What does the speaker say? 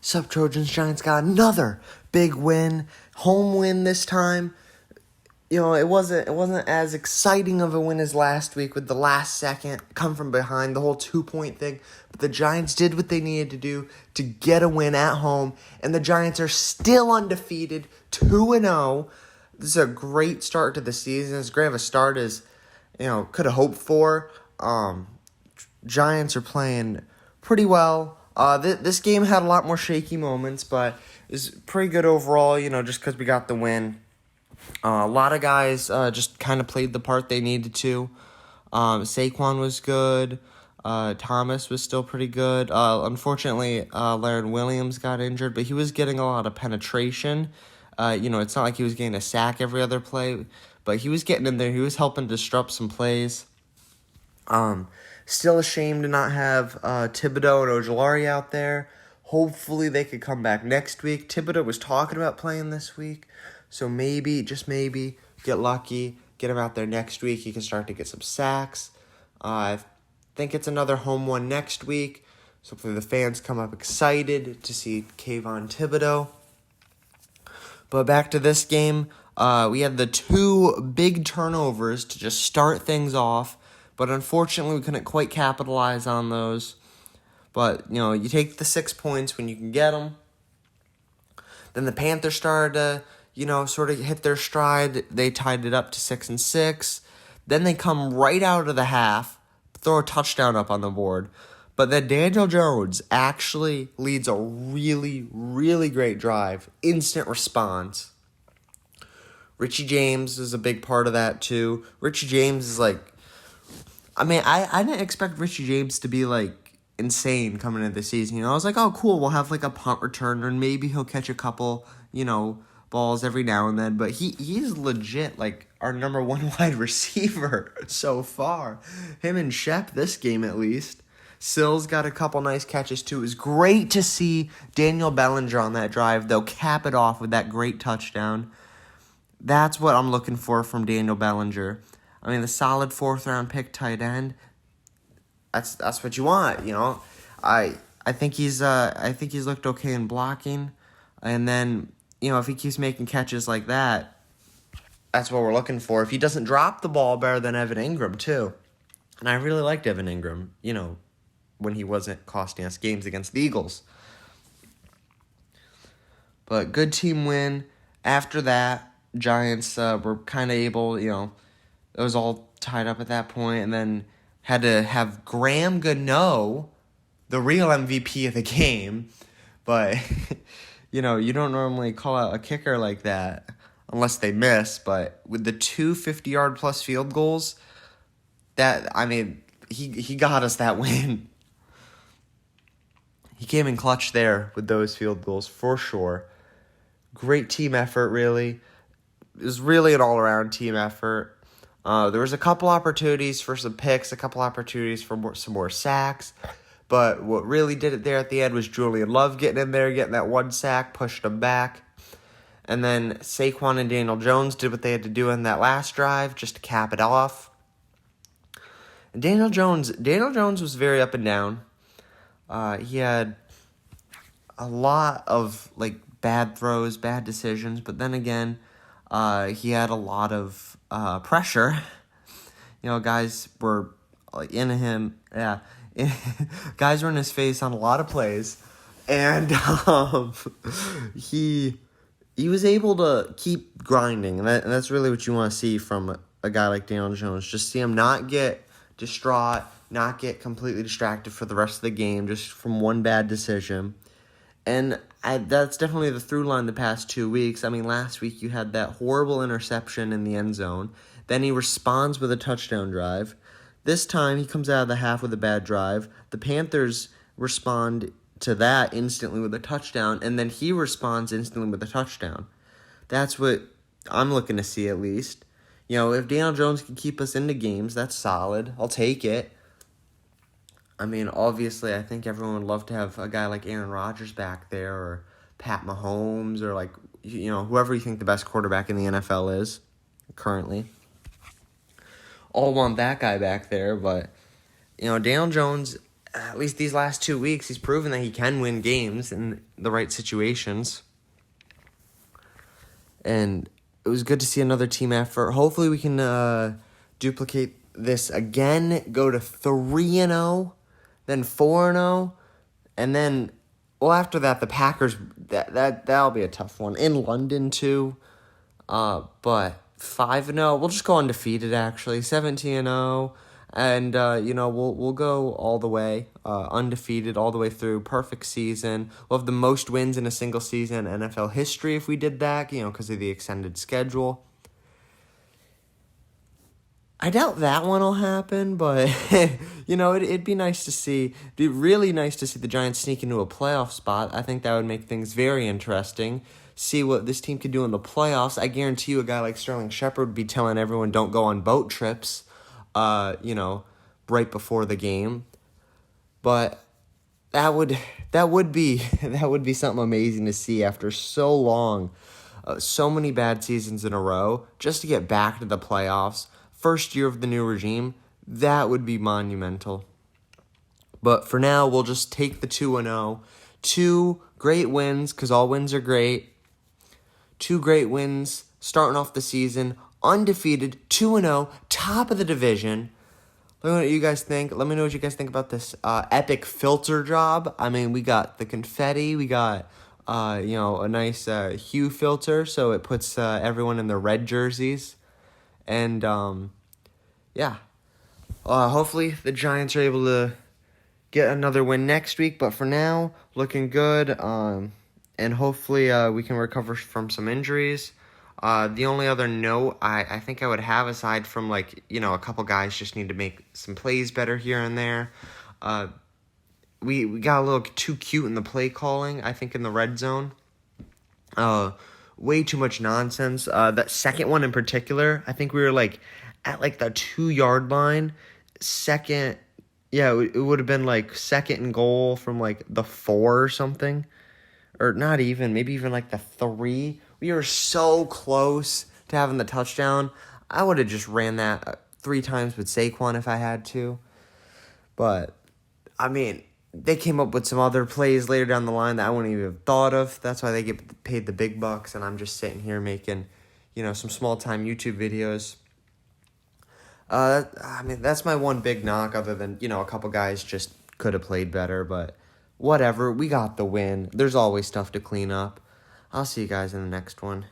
Sup, Trojans? Giants got another big win, home win this time. It wasn't as exciting of a win as last week with the last second come from behind, the whole 2-point thing. But the Giants did what they needed to do to get a win at home, and the Giants are still undefeated, 2-0. This is a great start to the season, as great of a start as could have hoped for. Giants are playing pretty well. This game had a lot more shaky moments, but it was pretty good overall, just because we got the win. A lot of guys just kind of played the part they needed to. Saquon was good. Thomas was still pretty good. Unfortunately, Laird Williams got injured, but he was getting a lot of penetration. It's not like he was getting a sack every other play, but he was getting in there. He was helping disrupt some plays. Still ashamed to not have Thibodeau and Ojulari out there. Hopefully they could come back next week. Thibodeau was talking about playing this week, so maybe, just maybe, get lucky, get him out there next week. He can start to get some sacks. I think it's another home one next week, so hopefully the fans come up excited to see Kayvon Thibodeau. But back to this game, we had the two big turnovers to just start things off, but unfortunately we couldn't quite capitalize on those. But, you take the 6 points when you can get them. Then the Panthers started to, sort of hit their stride. They tied it up to 6-6. Then they come right out of the half, throw a touchdown up on the board. But then Daniel Jones actually leads a really, really great drive. Instant response. Richie James is a big part of that, too. Richie James is I didn't expect Richie James to be, insane coming into the season. I was like, oh, cool, we'll have, a punt returner, and maybe he'll catch a couple, balls every now and then. But he's legit, our number one wide receiver so far. Him and Shep, this game at least. Sills got a couple nice catches, too. It was great to see Daniel Bellinger on that drive, though, cap it off with that great touchdown. That's what I'm looking for from Daniel Bellinger. The solid 4th-round pick tight end, that's what you want, I think he's looked okay in blocking, and then, if he keeps making catches like that, that's what we're looking for. If he doesn't drop the ball better than Evan Ingram, too. And I really liked Evan Ingram, when he wasn't costing us games against the Eagles. But good team win. After that, Giants were kind of able, it was all tied up at that point, and then had to have Graham Gano, the real MVP of the game. But, you don't normally call out a kicker like that unless they miss. But with the two 50-yard-plus field goals, he got us that win. He came in clutch there with those field goals for sure. Great team effort, really. It was really an all-around team effort. There was a couple opportunities for some picks, a couple opportunities for some more sacks. But what really did it there at the end was Julian Love getting in there, getting that one sack, pushed them back. And then Saquon and Daniel Jones did what they had to do in that last drive just to cap it off. And Daniel Jones was very up and down. He had a lot of bad throws, bad decisions, but then again, he had a lot of pressure. Guys were into him. Yeah, guys were in his face on a lot of plays, and he was able to keep grinding, and that's really what you want to see from a guy like Daniel Jones. Just see him not get distraught, not get completely distracted for the rest of the game just from one bad decision. And that's definitely the through line the past 2 weeks. Last week you had that horrible interception in the end zone. Then he responds with a touchdown drive. This time he comes out of the half with a bad drive. The Panthers respond to that instantly with a touchdown, and then he responds instantly with a touchdown. That's what I'm looking to see at least. If Daniel Jones can keep us into games, that's solid. I'll take it. Obviously, I think everyone would love to have a guy like Aaron Rodgers back there, or Pat Mahomes, or whoever you think the best quarterback in the NFL is currently. All want that guy back there, but Daniel Jones at least these last 2 weeks, he's proven that he can win games in the right situations. And it was good to see another team effort. Hopefully we can duplicate this again, go to 3-0, then 4-0, and then, well, after that, the Packers, that'll be a tough one. In London, too. But 5-0, we'll just go undefeated, actually. 17-0. And, we'll go all the way, undefeated all the way through, perfect season. We'll have the most wins in a single season in NFL history if we did that, because of the extended schedule. I doubt that one will happen, but, it'd be nice to see. It'd be really nice to see the Giants sneak into a playoff spot. I think that would make things very interesting. See what this team could do in the playoffs. I guarantee you a guy like Sterling Shepard would be telling everyone don't go on boat trips. Right before the game, but that would be something amazing to see after so long, so many bad seasons in a row, just to get back to the playoffs. First year of the new regime, that would be monumental. But for now, we'll just take the 2-0, 2 great wins because all wins are great. 2 great wins starting off the season. Undefeated, 2-0, top of the division. Let me know what you guys think. Let me know what you guys think about this epic filter job. I mean, we got the confetti. We got, a nice hue filter, so it puts everyone in their red jerseys. And, hopefully the Giants are able to get another win next week. But for now, looking good. And hopefully we can recover from some injuries. The only other note I think I would have, aside from, a couple guys just need to make some plays better here and there, we got a little too cute in the play calling, I think, in the red zone. Way too much nonsense. That second one in particular, I think we were, at, the 2-yard line. Second, it would have been, second and goal from, the 4 or something. Or not even, maybe even, the 3. We were so close to having the touchdown. I would have just ran that 3 times with Saquon if I had to. But, they came up with some other plays later down the line that I wouldn't even have thought of. That's why they get paid the big bucks, and I'm just sitting here making, some small-time YouTube videos. That's my one big knock, other than, a couple guys just could have played better. But whatever, we got the win. There's always stuff to clean up. I'll see you guys in the next one.